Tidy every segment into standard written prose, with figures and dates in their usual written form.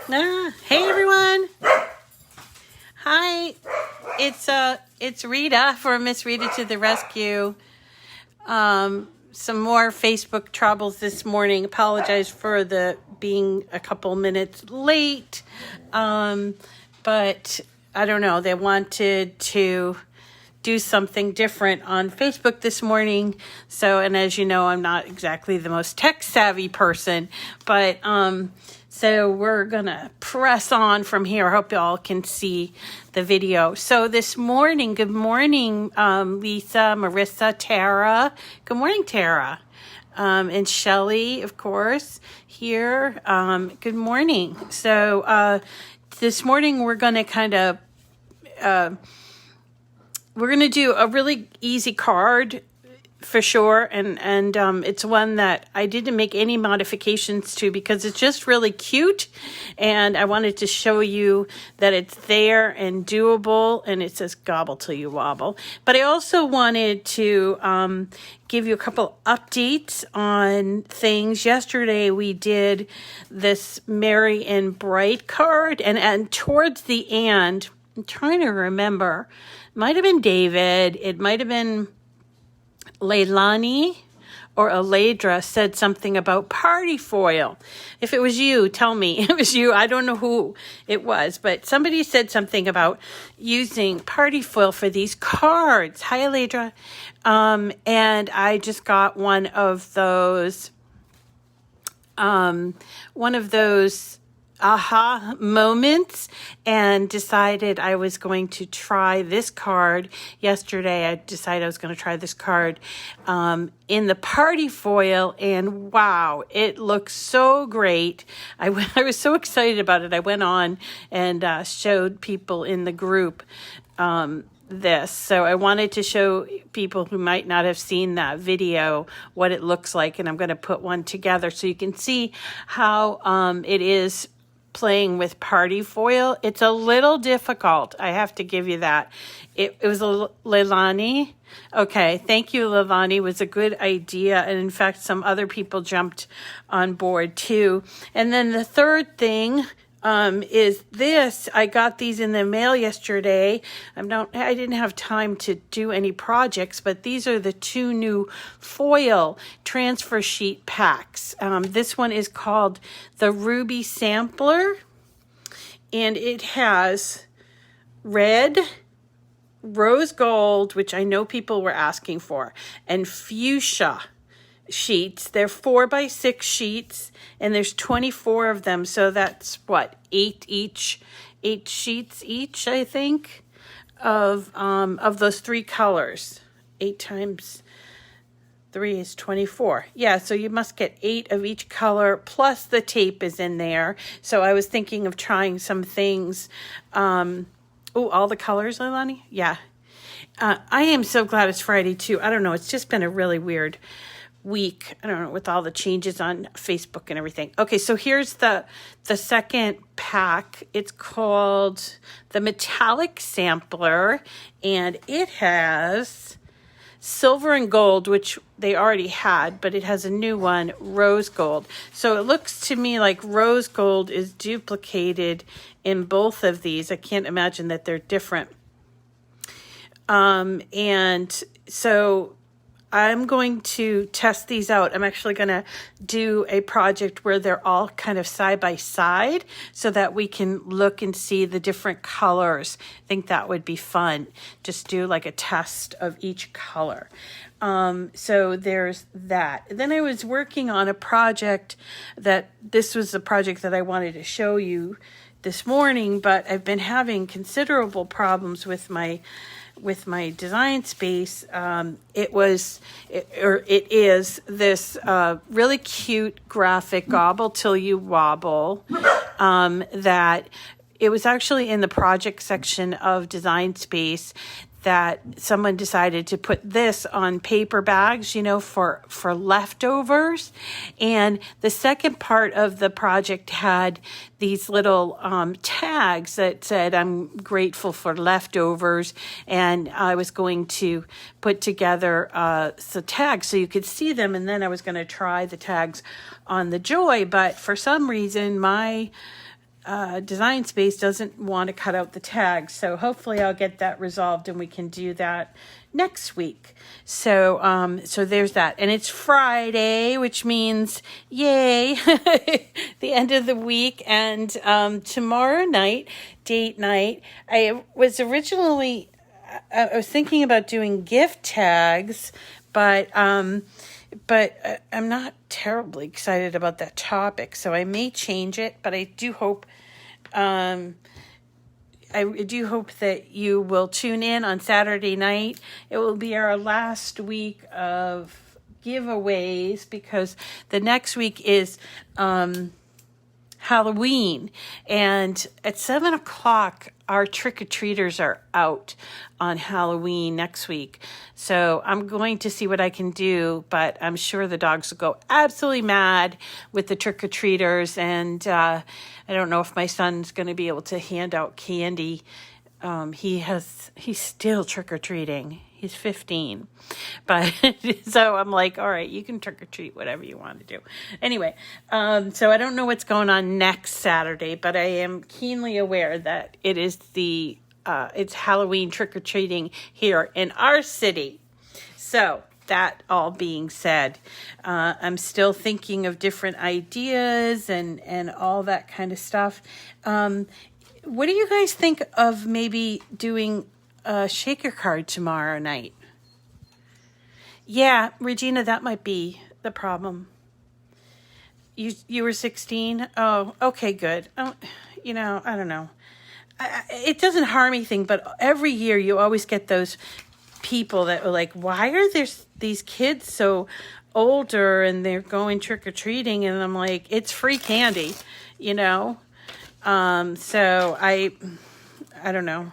Hey everyone. Hi. It's Rita for Miss Rita to the rescue. Some more Facebook troubles this morning. Apologize for the being a couple minutes late. But I don't know. They wanted to do something different on Facebook this morning. So, and as you know, I'm not exactly the most tech savvy person, but so we're gonna press on from here. I hope y'all can see the video. So this morning, good morning, Lisa, Marissa, Tara. Good morning, Tara. And Shelly, of course, here. Good morning. So this morning we're gonna we're going to do a really easy card for sure. And it's one that I didn't make any modifications to because it's just really cute. And I wanted to show you that it's there and doable. And it says Gobble till you wobble. But I also wanted to give you a couple updates on things. Yesterday we did this Merry and Bright card. And towards the end, I'm trying to remember. Might have been David. It might have been Leilani or Aledra said something about party foil. If it was you, tell me. It was you. I don't know who it was, but somebody said something about using party foil for these cards. Hi, Aledra. And I just got one of those aha moments and decided I was going to try this card. Yesterday I decided I was going to try this card in the party foil, and wow, it looks so great. I was so excited about it. I went on and showed people in the group this. So I wanted to show people who might not have seen that video what it looks like, and I'm going to put one together so you can see how it is playing with party foil. It's a little difficult. I have to give you that. It was a Leilani. Okay, thank you, Leilani. It was a good idea. And in fact, some other people jumped on board too. And then the third thing is this. I got these in the mail yesterday. I didn't have time to do any projects, but these are the two new foil transfer sheet packs. This one is called the Ruby Sampler, and it has red, rose gold, which I know people were asking for, and fuchsia sheets. They're 4x6 sheets, and there's 24 of them, so that's what, 8 sheets each, I think, of those three colors. 8 times 3 is 24. Yeah, so you must get 8 of each color, plus the tape is in there. So I was thinking of trying some things. All the colors, Leilani? Yeah. I am so glad it's Friday too. I don't know, it's just been a really weird week. I don't know, with all the changes on Facebook and everything. Okay, so here's the second pack. It's called the Metallic Sampler, and it has silver and gold, which they already had, but it has a new one, rose gold. So it looks to me like rose gold is duplicated in both of these. I can't imagine that they're different. And so I'm going to test these out. I'm actually going to do a project where they're all kind of side by side so that we can look and see the different colors. I think that would be fun. Just do like a test of each color. So there's that. Then I was working on a project this was the project that I wanted to show you this morning, but I've been having considerable problems with my design space. It is this really cute graphic, Gobble till you wobble, that it was actually in the project section of Design Space that someone decided to put this on paper bags, for leftovers. And the second part of the project had these little tags that said, I'm grateful for leftovers. And I was going to put together the tags so you could see them. And then I was going to try the tags on the Joy. But for some reason, my Design Space doesn't want to cut out the tags. So hopefully I'll get that resolved and we can do that next week. So so there's that. And it's Friday, which means yay, the end of the week. And tomorrow night, date night, I was thinking about doing gift tags, but I'm not terribly excited about that topic, so I may change it. But I do hope that you will tune in on Saturday night. It will be our last week of giveaways because the next week is Halloween, and at 7:00 our trick-or-treaters are out on Halloween next week. So I'm going to see what I can do, but I'm sure the dogs will go absolutely mad with the trick-or-treaters, and I don't know if my son's going to be able to hand out candy. He's still trick-or-treating. He's 15. But so I'm like, all right, you can trick or treat whatever you want to do. Anyway, so I don't know what's going on next Saturday, but I am keenly aware that it is it's Halloween trick or treating here in our city. So that all being said, I'm still thinking of different ideas and all that kind of stuff. What do you guys think of maybe doing a shaker card tomorrow night? Yeah, Regina, that might be the problem. You were 16? Oh, okay, good. I don't know. It doesn't harm anything, but every year you always get those people that are like, why are there these kids so older and they're going trick-or-treating? And I'm like, it's free candy, So I don't know.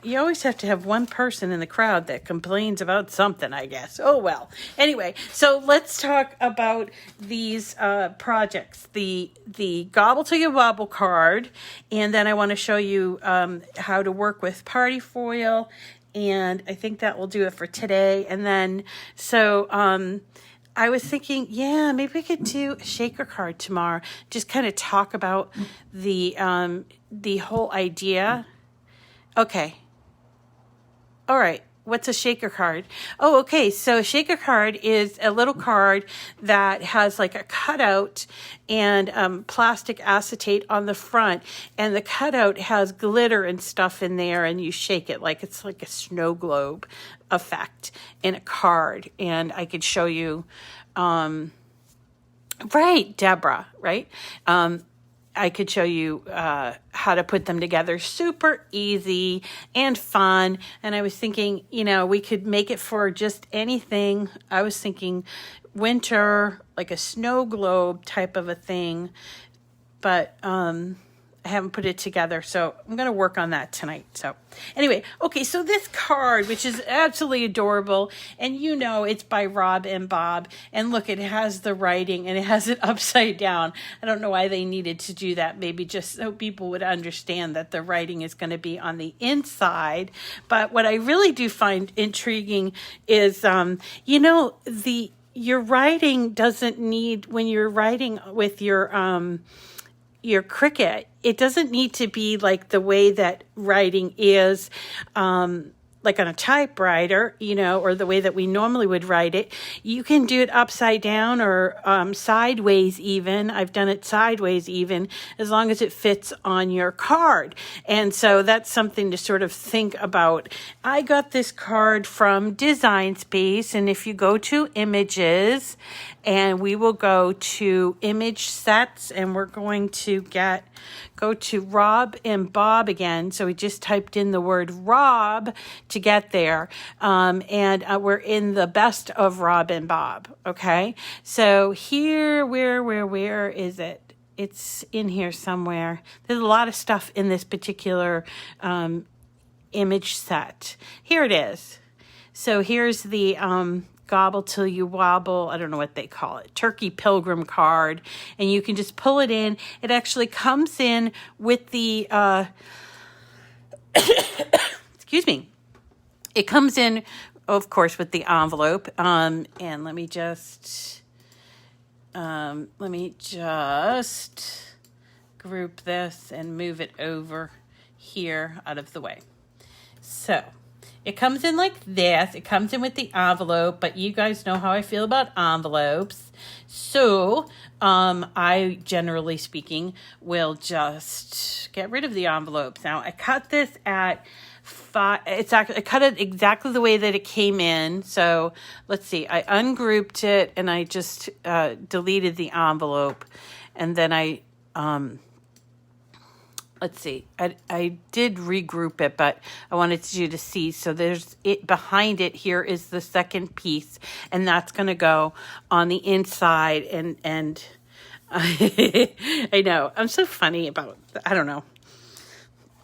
You always have to have one person in the crowd that complains about something, I guess. Oh, well. Anyway, so let's talk about these projects. The Gobble Till You Wobble card, and then I want to show you how to work with party foil, and I think that will do it for today. And then, so I was thinking, yeah, maybe we could do a shaker card tomorrow. Just kind of talk about the whole idea. Okay. All right. What's a shaker card? Oh, okay. So a shaker card is a little card that has like a cutout and plastic acetate on the front. And the cutout has glitter and stuff in there, and you shake it like it's like a snow globe effect in a card. And I could show you, right, Deborah, right? I could show you how to put them together. Super easy and fun. And I was thinking, we could make it for just anything. I was thinking winter, like a snow globe type of a thing. But I haven't put it together, so I'm going to work on that tonight. So anyway, okay, so this card, which is absolutely adorable, and it's by Rob and Bob, and look, it has the writing, and it has it upside down. I don't know why they needed to do that, maybe just so people would understand that the writing is going to be on the inside. But what I really do find intriguing is, your writing doesn't need, when you're writing with your Cricut, it doesn't need to be like the way that writing is, like on a typewriter, or the way that we normally would write it. You can do it upside down or sideways even. I've done it sideways even, as long as it fits on your card. And so that's something to sort of think about. I got this card from Design Space, and if you go to Images, and we will go to Image Sets, and we're going to go to Rob and Bob again. So we just typed in the word Rob to get there. And we're in the best of Rob and Bob. Okay. So here, where is it? It's in here somewhere. There's a lot of stuff in this particular image set. Here it is. So here's the Gobble Till You Wobble, I don't know what they call it, Turkey Pilgrim card, and you can just pull it in. It actually comes in with the, excuse me, it comes in, of course, with the envelope, and let me just go regroup this and move it over here out of the way. So it comes in like this. It comes in with the envelope, but you guys know how I feel about envelopes. So I, generally speaking, will just get rid of the envelopes. Now, I cut this at 5. I cut it exactly the way that it came in. So let's see. I ungrouped it and I just deleted the envelope. And then I... let's see, I did regroup it, but I wanted you to see. So there's it behind it. Here is the second piece, and that's going to go on the inside. And I know, I'm so funny about, I don't know.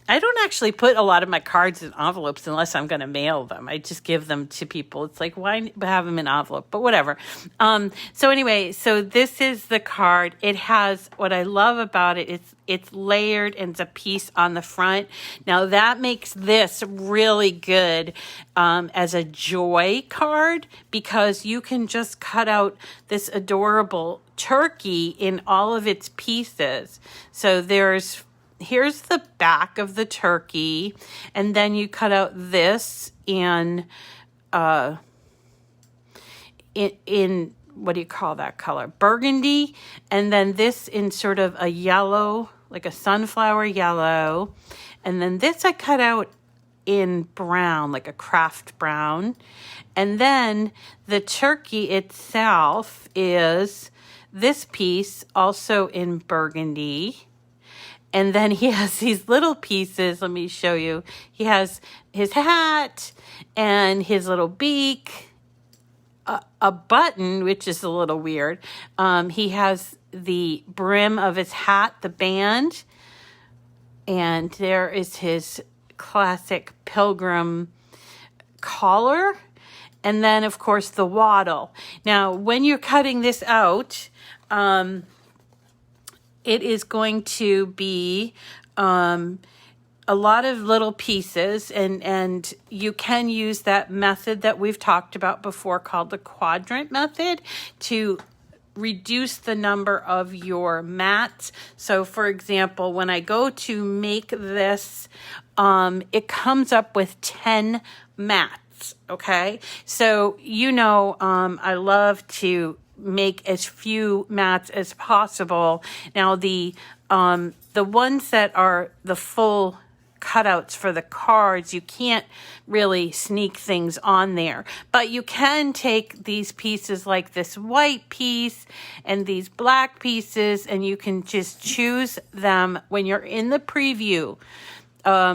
I don't actually put a lot of my cards in envelopes unless I'm going to mail them. I just give them to people. It's like, why have them in envelope? But whatever. So anyway, so this is the card. It has, what I love about it, it's layered and it's a piece on the front. Now that makes this really good as a joy card, because you can just cut out this adorable turkey in all of its pieces. So here's the back of the turkey, and then you cut out this in what do you call that color? Burgundy, and then this in sort of a yellow, like a sunflower yellow, and then this I cut out in brown, like a craft brown, and then the turkey itself is this piece also in burgundy. And then he has these little pieces. Let me show you. He has his hat and his little beak, a button, which is a little weird. He has the brim of his hat, the band. And there is his classic Pilgrim collar. And then, of course, the waddle. Now, when you're cutting this out, it is going to be a lot of little pieces, and you can use that method that we've talked about before called the quadrant method to reduce the number of your mats. So for example, when I go to make this, it comes up with 10 mats, okay? So I love to make as few mats as possible. Now the ones that are the full cutouts for the cards, you can't really sneak things on there, but you can take these pieces like this white piece and these black pieces, and you can just choose them when you're in the preview or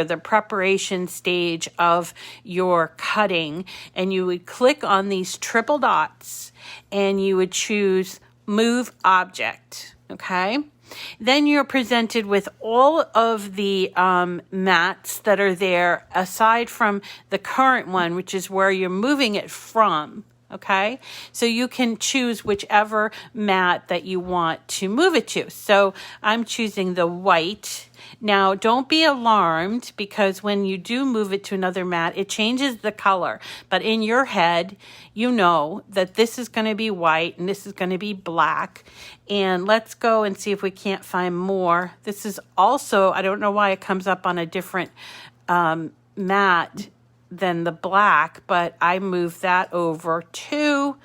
the preparation stage of your cutting, and you would click on these triple dots and you would choose Move Object, okay? Then you're presented with all of the mats that are there aside from the current one, which is where you're moving it from. Okay, so you can choose whichever mat that you want to move it to. So I'm choosing the white. Now, don't be alarmed, because when you do move it to another mat, it changes the color. But in your head, you know that this is going to be white and this is going to be black. And let's go and see if we can't find more. This is also, I don't know why it comes up on a different mat than the black, but I moved that over too.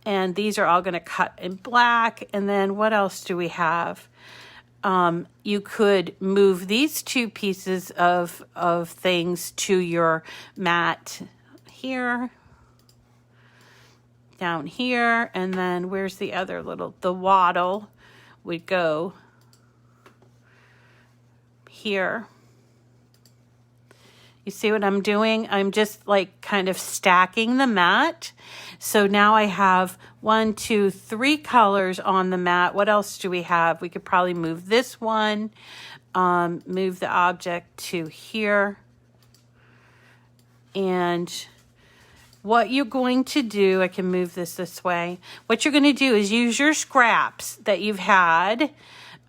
And these are all going to cut in black. And then what else do we have? You could move these two pieces of things to your mat here, down here, and then where's the other the waddle would go here. You see what I'm doing? I'm just like kind of stacking the mat. So now I have 1, 2, 3 colors on the mat. What else do we have? We could probably move this one, move the object to here. And what you're going to do, I can move this way. What you're going to do is use your scraps that you've had.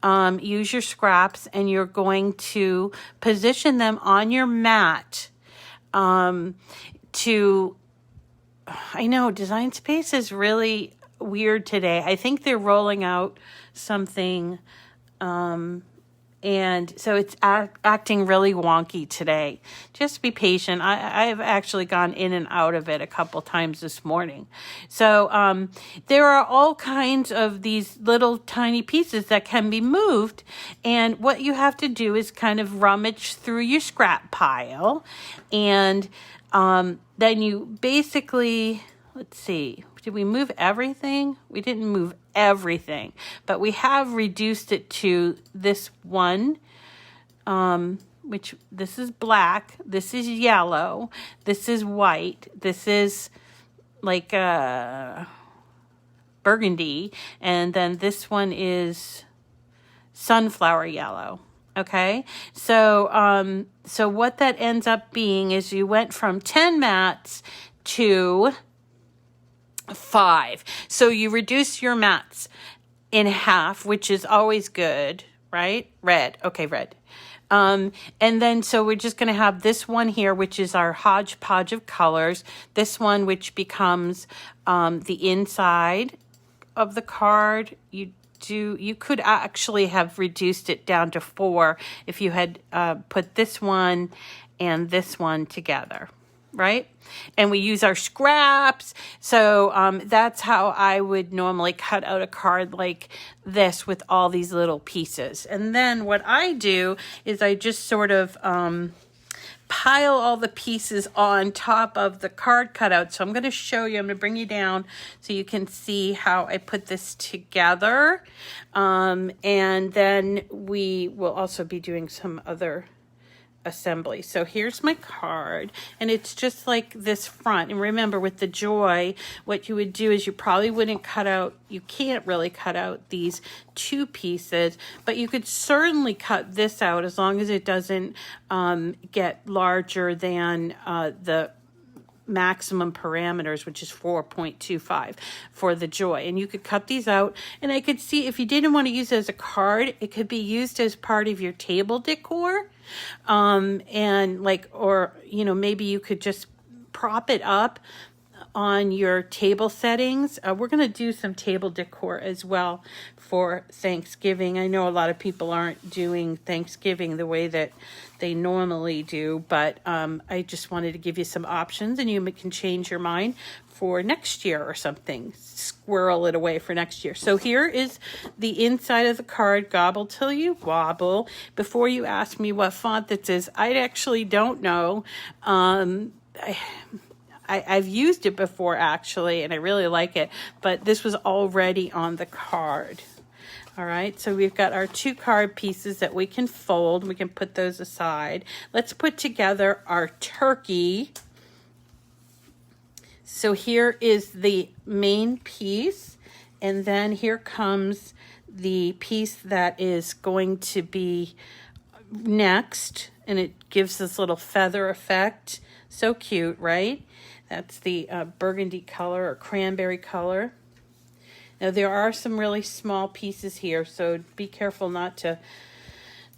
Use your scraps, and you're going to position them on your mat. I know Design Space is really weird today. I think they're rolling out something And so it's acting really wonky today. Just be patient. I've actually gone in and out of it a couple times this morning. So there are all kinds of these little tiny pieces that can be moved. And what you have to do is kind of rummage through your scrap pile. And then you basically, let's see, did we move everything? We didn't move everything, but we have reduced it to this one, which this is black, this is yellow, this is white, this is like burgundy, and then this one is sunflower yellow. Okay, so so what that ends up being is you went from 10 mats to 5. So you reduce your mats in half, which is always good, right? Red. Okay, red. And then so we're just going to have this one here, which is our hodgepodge of colors. This one, which becomes the inside of the card. You could actually have reduced it down to 4 if you had put this one and this one together. Right? And we use our scraps. So that's how I would normally cut out a card like this with all these little pieces. And then what I do is I just sort of pile all the pieces on top of the card cutout. So I'm going to show you, I'm going to bring you down so you can see how I put this together. And then we will also be doing some other assembly. So here's my card, and it's just like this front. And remember, with the joy, what you would do is you probably wouldn't cut out, you can't really cut out these 2 pieces, but you could certainly cut this out as long as it doesn't get larger than the maximum parameters, which is 4.25 for the joy. And you could cut these out, and I could see if you didn't want to use it as a card, it could be used as part of your table decor. And like, or, you know, maybe you could just prop it up on your table settings. We're going to do some table decor as well for Thanksgiving. I know a lot of people aren't doing Thanksgiving the way that they normally do, but I just wanted to give you some options, and you can change your mind for next year or something. Squirrel it away for next year. So here is the inside of the card, Gobble till you wobble. Before you ask me what font this is, I actually don't know. I've used it before, actually, and I really like it, but this was already on the card. All right, so we've got our 2 card pieces that we can fold. We can put those aside. Let's put together our turkey. So here is the main piece, and then here comes the piece that is going to be next, and it gives this little feather effect. So cute, right? That's the burgundy color or cranberry color. Now there are some really small pieces here, so be careful not to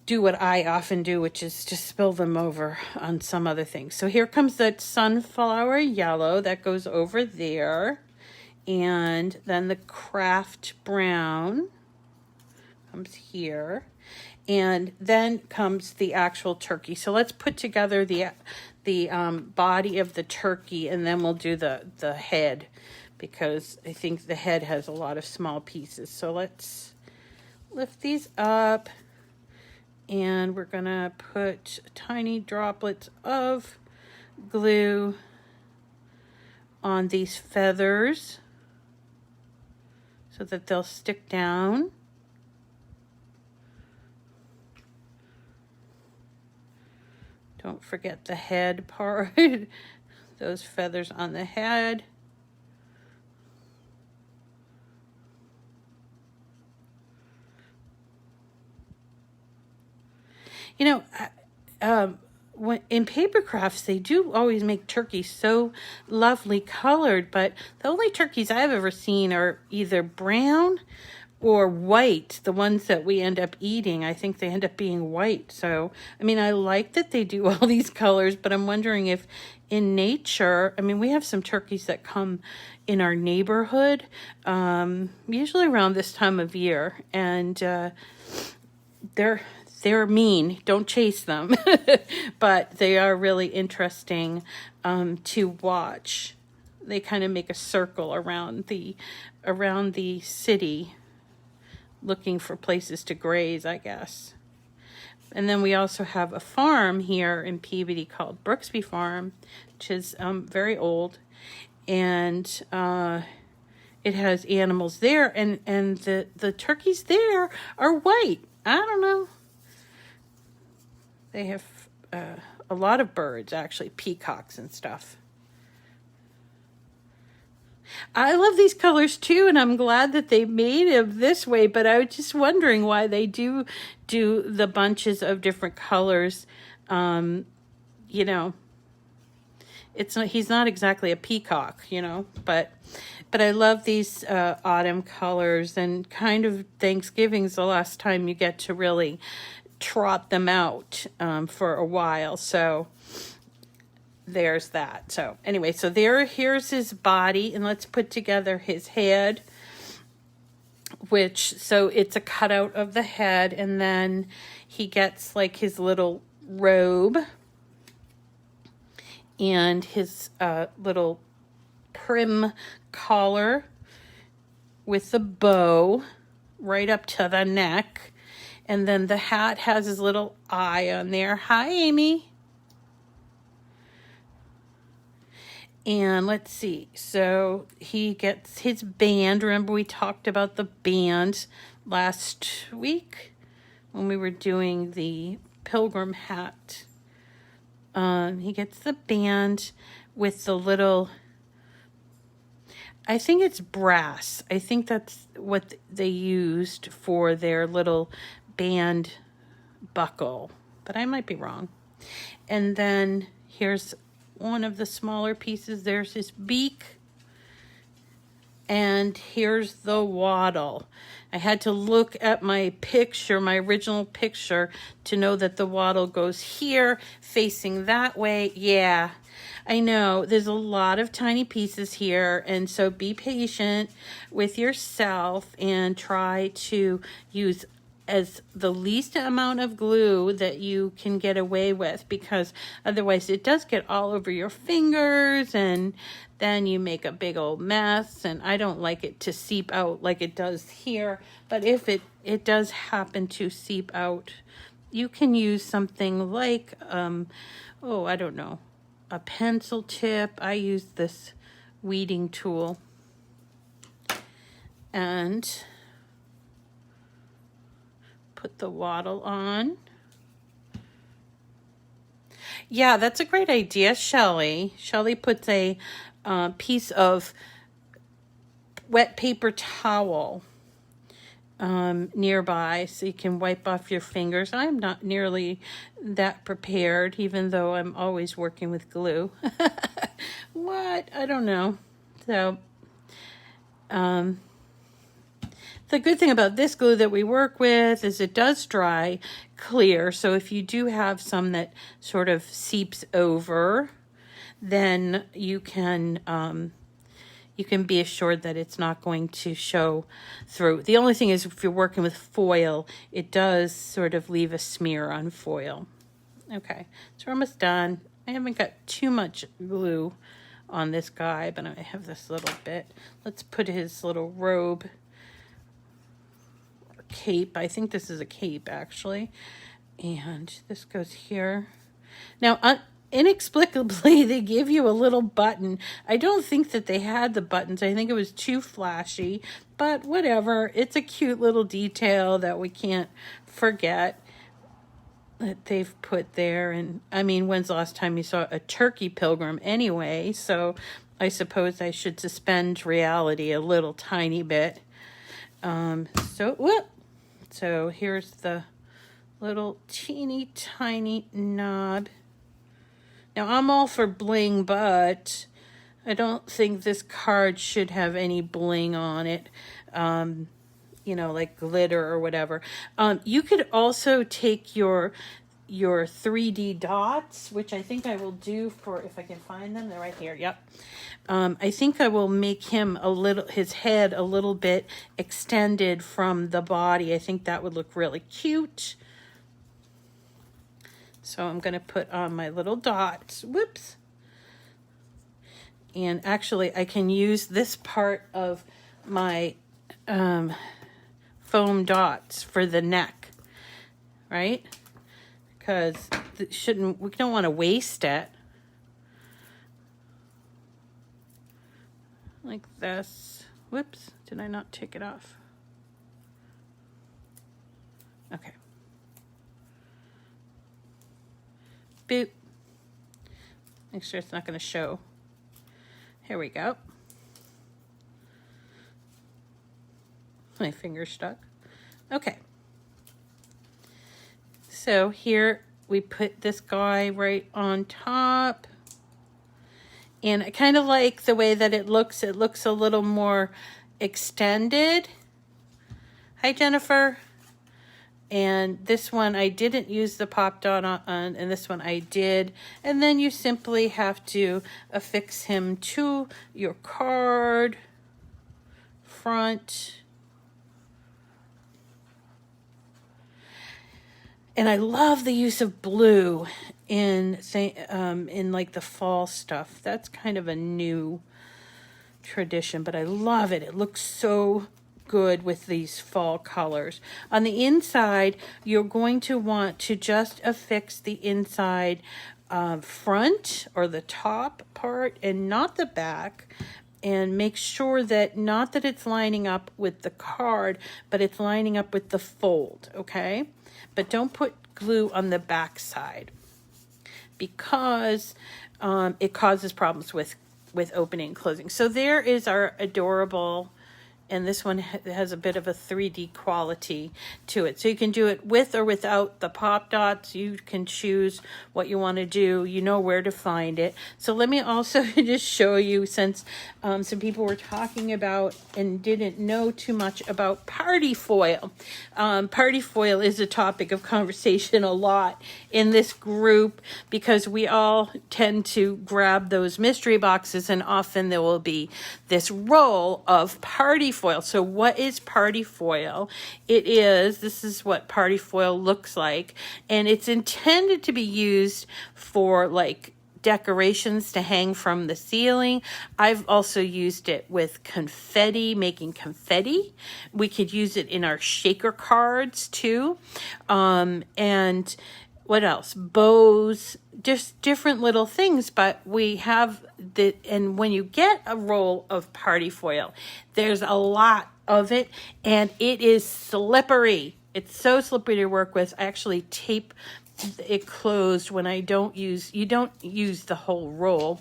do what I often do, which is to spill them over on some other things. So here comes that sunflower yellow that goes over there, and then the craft brown comes here, and then comes the actual turkey. So let's put together the body of the turkey, and then we'll do the head, because I think the head has a lot of small pieces. So let's lift these up, and we're gonna put tiny droplets of glue on these feathers so that they'll stick down. Don't forget the head part, those feathers on the head. You know, when in paper crafts, they do always make turkeys so lovely colored, but the only turkeys I've ever seen are either brown or white. The ones that we end up eating, I think they end up being white. So, I mean, I like that they do all these colors, but I'm wondering if in nature, I mean, we have some turkeys that come in our neighborhood, usually around this time of year. And they're mean. Don't chase them. But they are really interesting to watch. They kind of make a circle around the city, looking for places to graze, I guess. And then we also have a farm here in Peabody called Brooksby Farm, which is very old, and it has animals there, and the turkeys there are white. I don't know. They have a lot of birds, actually, peacocks and stuff. I love these colors too, and I'm glad that they made it this way, but I was just wondering why they do the bunches of different colors. You know, he's not exactly a peacock, you know, but I love these autumn colors, and kind of Thanksgiving's the last time you get to really trot them out for a while. So there's that. So anyway, so here's his body, and let's put together his head, so it's a cutout of the head, and then he gets like his little robe and his little prim collar with the bow right up to the neck, and then the hat has his little eye on there. Hi, Amy. And let's see, so he gets his band. Remember, we talked about the band last week when we were doing the pilgrim hat. He gets the band with the little, I think it's brass. I think that's what they used for their little band buckle, but I might be wrong. And then here's one of the smaller pieces. There's his beak, and here's the waddle. I had to look at my original picture, to know that the waddle goes here, facing that way. Yeah, I know there's a lot of tiny pieces here, and so be patient with yourself and try to use as the least amount of glue that you can get away with, because otherwise it does get all over your fingers, and then you make a big old mess, and I don't like it to seep out like it does here. But if it does happen to seep out, you can use something like I don't know, a pencil tip. I use this weeding tool, and put the waddle on. Yeah, that's a great idea, Shelley. Shelley puts a piece of wet paper towel nearby so you can wipe off your fingers. I'm not nearly that prepared, even though I'm always working with glue. What? I don't know. So, the good thing about this glue that we work with is it does dry clear. So if you do have some that sort of seeps over, then you can be assured that it's not going to show through. The only thing is, if you're working with foil, it does sort of leave a smear on foil. Okay, so we're almost done. I haven't got too much glue on this guy, but I have this little bit. Let's put his little robe, cape. I think this is a cape, actually. And this goes here. Now, inexplicably, they give you a little button. I don't think that they had the buttons. I think it was too flashy, but whatever. It's a cute little detail that we can't forget that they've put there. And I mean, when's the last time you saw a turkey pilgrim anyway? So I suppose I should suspend reality a little tiny bit. So here's the little teeny tiny knob. Now, I'm all for bling, but I don't think this card should have any bling on it, like glitter or whatever. You could also take your 3D dots, which I think I will do if I can find them. They're right here. Yep. I think I will make his head a little bit extended from the body. I think that would look really cute. So I'm going to put on my little dots. Whoops. And actually, I can use this part of my foam dots for the neck, right? Because we don't want to waste it. Like this. Whoops, did I not take it off? Okay. Boop. Make sure it's not going to show. Here we go. My finger stuck. Okay. So here we put this guy right on top. And I kind of like the way that it looks. It looks a little more extended. Hi, Jennifer. And this one I didn't use the pop dot on, and this one I did. And then you simply have to affix him to your card front. And I love the use of blue in like the fall stuff. That's kind of a new tradition, but I love it. It looks so good with these fall colors. On the inside, you're going to want to just affix the inside front or the top part and not the back, and make sure that not that it's lining up with the card, but it's lining up with the fold, okay? But don't put glue on the back side because it causes problems with opening and closing. So there is our adorable, and this one has a bit of a 3D quality to it. So you can do it with or without the pop dots. You can choose what you want to do. You know where to find it. So let me also just show you, since some people were talking about and didn't know too much about party foil. Party foil is a topic of conversation a lot in this group because we all tend to grab those mystery boxes, and often there will be this roll of party foil. So what is party foil? This is what party foil looks like, and it's intended to be used for like decorations to hang from the ceiling. I've also used it with confetti, making confetti. We could use it in our shaker cards too. And what else? Bows, just different little things, but we have the, and when you get a roll of party foil, there's a lot of it, and it is slippery. It's so slippery to work with. I actually tape it closed when you don't use the whole roll.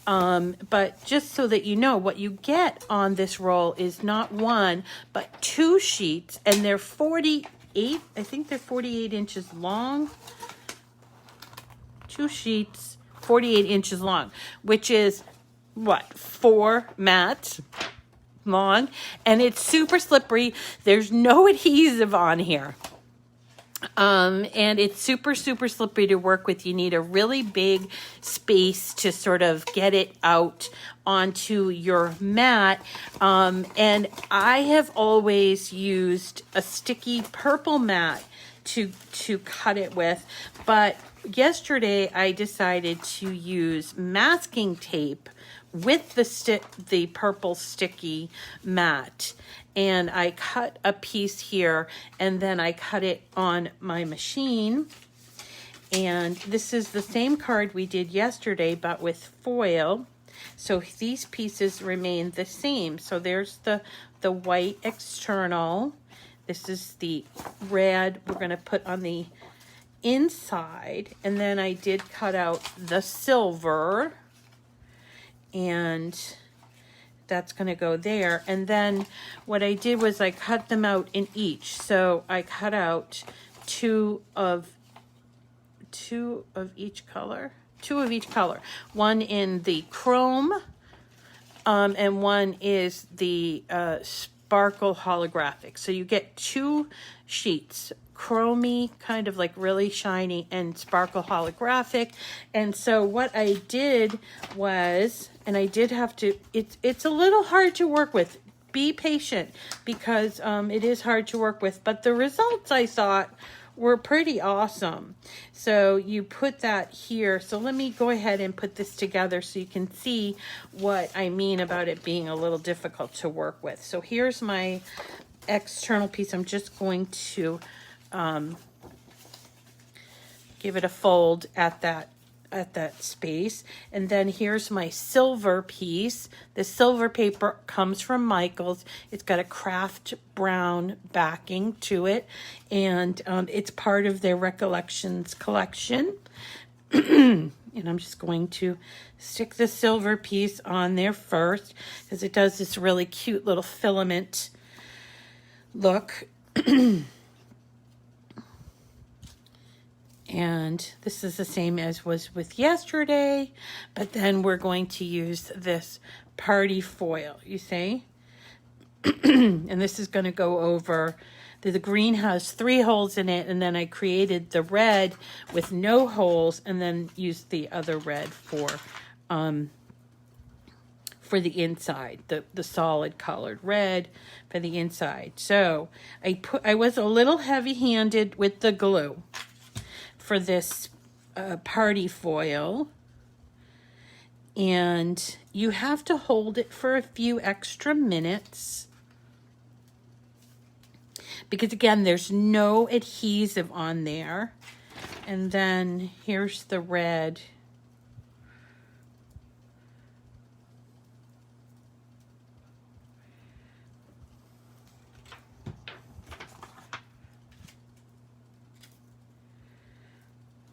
But just so that you know, what you get on this roll is not one, but 2 sheets, and they're 48, I think they're 48 inches long. 2 sheets, 48 inches long, which is what, 4 mats long, and it's super slippery. There's no adhesive on here. And it's super, super slippery to work with. You need a really big space to sort of get it out onto your mat. And I have always used a sticky purple mat to cut it with, but yesterday I decided to use masking tape with the purple sticky mat, and I cut a piece here, and then I cut it on my machine. And this is the same card we did yesterday, but with foil. So these pieces remain the same. So there's the white external. This is the red we're going to put on the inside, and then I did cut out the silver, and that's going to go there. And then what I did was I cut them out in each. So I cut out two of each color. One in the chrome, and one is the sparkle holographic. So you get 2 sheets, chromey, kind of like really shiny, and sparkle holographic. And so what I did was, and I did have to, it's a little hard to work with. Be patient, because it is hard to work with, but the results I thought were pretty awesome. So you put that here. So let me go ahead and put this together so you can see what I mean about it being a little difficult to work with. So here's my external piece. I'm just going to give it a fold at that space. And then here's my silver piece. The silver paper comes from Michael's. It's got a craft brown backing to it, and it's part of their Recollections collection. And I'm just going to stick the silver piece on there first because it does this really cute little filament look. And this is the same as was with yesterday, but then we're going to use this party foil, you see? And this is going to go over, the green has 3 holes in it, and then I created the red with no holes, and then used the other red for the inside, the solid colored red for the inside. So I was a little heavy-handed with the glue for this party foil, and you have to hold it for a few extra minutes because again there's no adhesive on there. And then here's the red.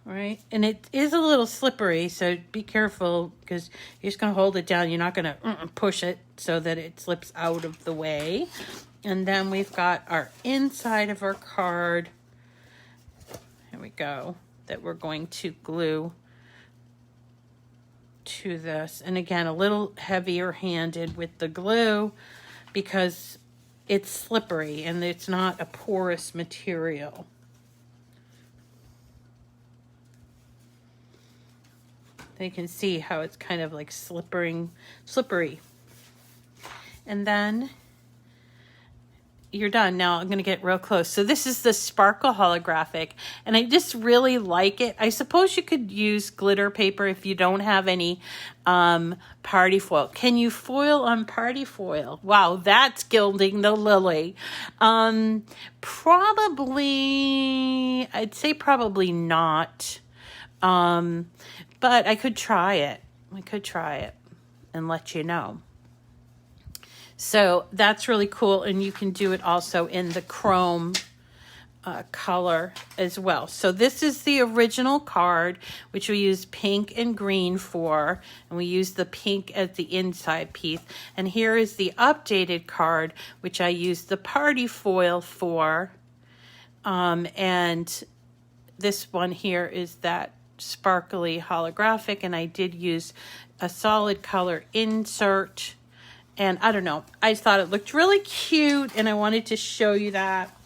Right, and it is a little slippery, so be careful because you're just going to hold it down. You're not going to push it so that it slips out of the way. And then we've got our inside of our card. Here we go, that we're going to glue to this. And again, a little heavier handed with the glue because it's slippery and it's not a porous material. You can see how it's kind of like slippery. And then you're done. Now I'm going to get real close. So this is the sparkle holographic, and I just really like it. I suppose you could use glitter paper if you don't have any party foil. Can you foil on party foil? Wow, that's gilding the lily. Probably, I'd say probably not. But I could try it. I could try it and let you know. So that's really cool. And you can do it also in the chrome color as well. So this is the original card, which we use pink and green for. And we use the pink as the inside piece. And here is the updated card, which I use the party foil for. And this one here is that sparkly holographic, and I did use a solid color insert, and I don't know, I thought it looked really cute and I wanted to show you that.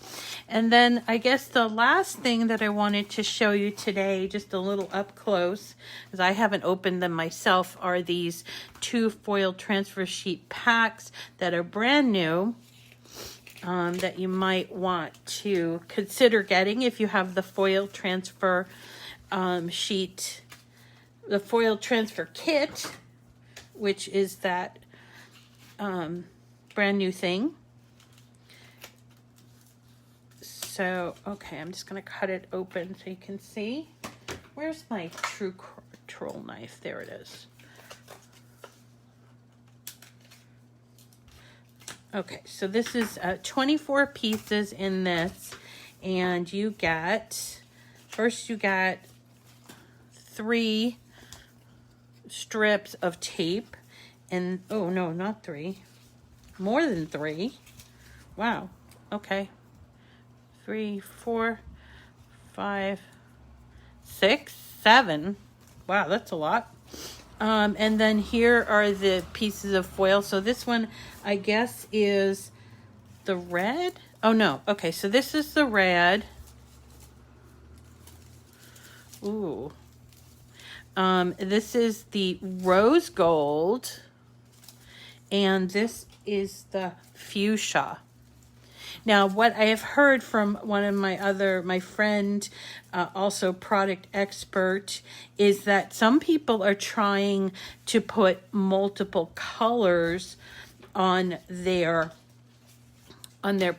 And then I guess the last thing that I wanted to show you today, just a little up close, because I haven't opened them myself, are these 2 foil transfer sheet packs that are brand new, that you might want to consider getting if you have the foil transfer sheet, the foil transfer kit, which is that brand new thing. So, okay, I'm just going to cut it open so you can see. Where's my true control knife? There it is. Okay, so this is 24 pieces in this, and you get, first you got 3 strips of tape, and oh no, not 3, more than 3. Wow. Okay, 3, 4, 5, 6, 7. Wow, that's a lot. And then here are the pieces of foil. So this one, I guess, is the red. Oh no. Okay, so this is the red. Ooh. This is the rose gold, and this is the fuchsia. Now, what I have heard from one of my friend, also product expert, is that some people are trying to put multiple colors on their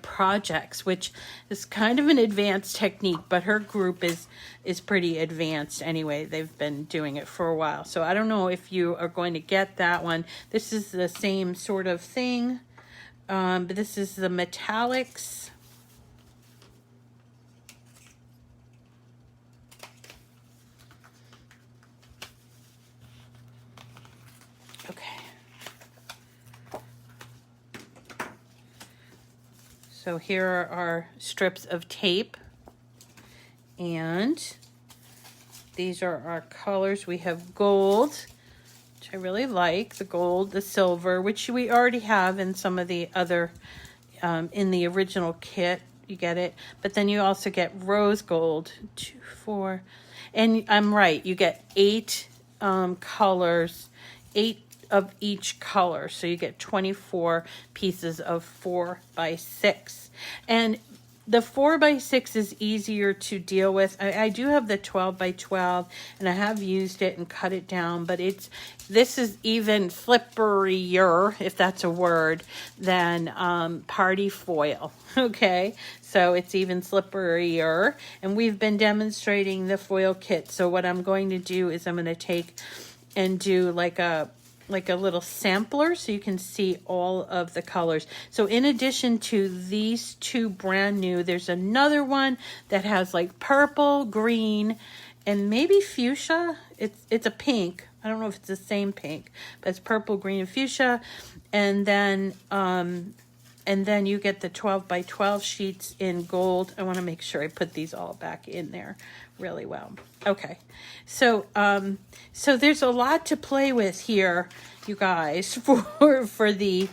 projects, which is kind of an advanced technique, but her group is pretty advanced anyway. They've been doing it for a while. So I don't know if you are going to get that one. This is the same sort of thing, but this is the metallics. Okay. So here are our strips of tape, and these are our colors. We have gold, which I really like, the gold, the silver, which we already have in some of the other, in the original kit, you get it. But then you also get rose gold, 2, 4, and I'm right, you get 8 colors, 8 of each color, so you get 24 pieces of 4x6, and the 4x6 is easier to deal with. I do have the 12x12, and I have used it and cut it down, but this is even slipperier, if that's a word, than party foil. Okay, so it's even slipperier, and we've been demonstrating the foil kit. So what I'm going to do is I'm going to take and do like a little sampler so you can see all of the colors. So in addition to these 2 brand new, there's another one that has like purple, green, and maybe fuchsia. It's a pink. I don't know if it's the same pink, but it's purple, green, and fuchsia. And then you get the 12x12 sheets in gold. I want to make sure I put these all back in there really well. Okay, so there's a lot to play with here, you guys, for the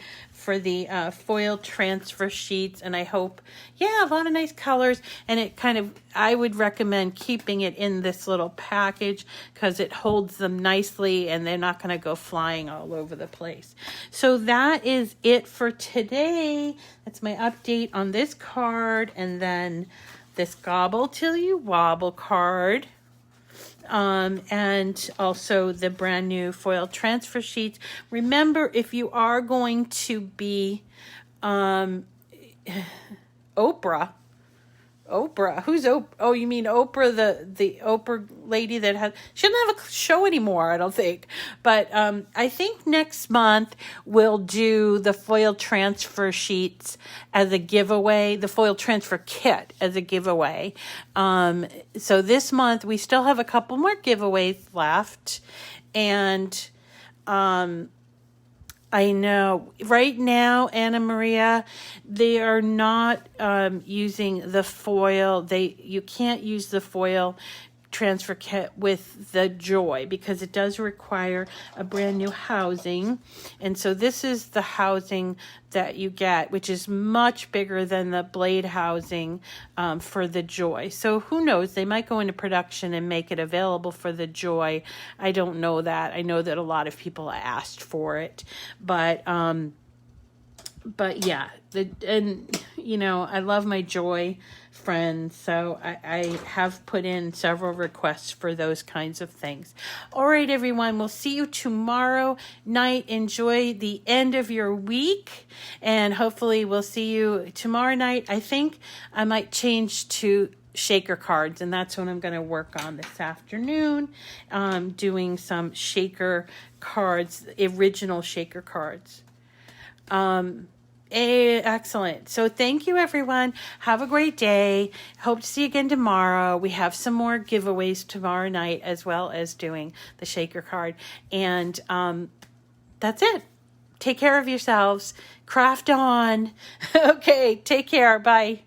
foil transfer sheets, and I hope, yeah, a lot of nice colors, and it kind of, I would recommend keeping it in this little package because it holds them nicely and they're not going to go flying all over the place. So that is it for today. That's my update on this card, and then this Gobble Till You Wobble card. And also the brand new foil transfer sheets. Remember, if you are going to be Oprah, who's Oprah? Oh, you mean Oprah, the Oprah lady that she doesn't have a show anymore, I don't think. But I think next month we'll do the foil transfer sheets as a giveaway, the foil transfer kit as a giveaway. So this month we still have a couple more giveaways left, and I know right now, Anna Maria, they are not using the foil. You can't use the foil transfer kit with the Joy because it does require a brand new housing. And so this is the housing that you get, which is much bigger than the blade housing for the Joy. So who knows, they might go into production and make it available for the Joy. I don't know that. I know that a lot of people asked for it, but yeah, and you know, I love my Joy friends, so I have put in several requests for those kinds of things. All right, everyone, we'll see you tomorrow night. Enjoy the end of your week, and hopefully we'll see you tomorrow night. I think I might change to shaker cards, and that's what I'm going to work on this afternoon, doing some shaker cards, original shaker cards. Excellent. So thank you, everyone. Have a great day. Hope to see you again tomorrow. We have some more giveaways tomorrow night, as well as doing the shaker card. And that's it. Take care of yourselves. Craft on. Okay, take care. Bye.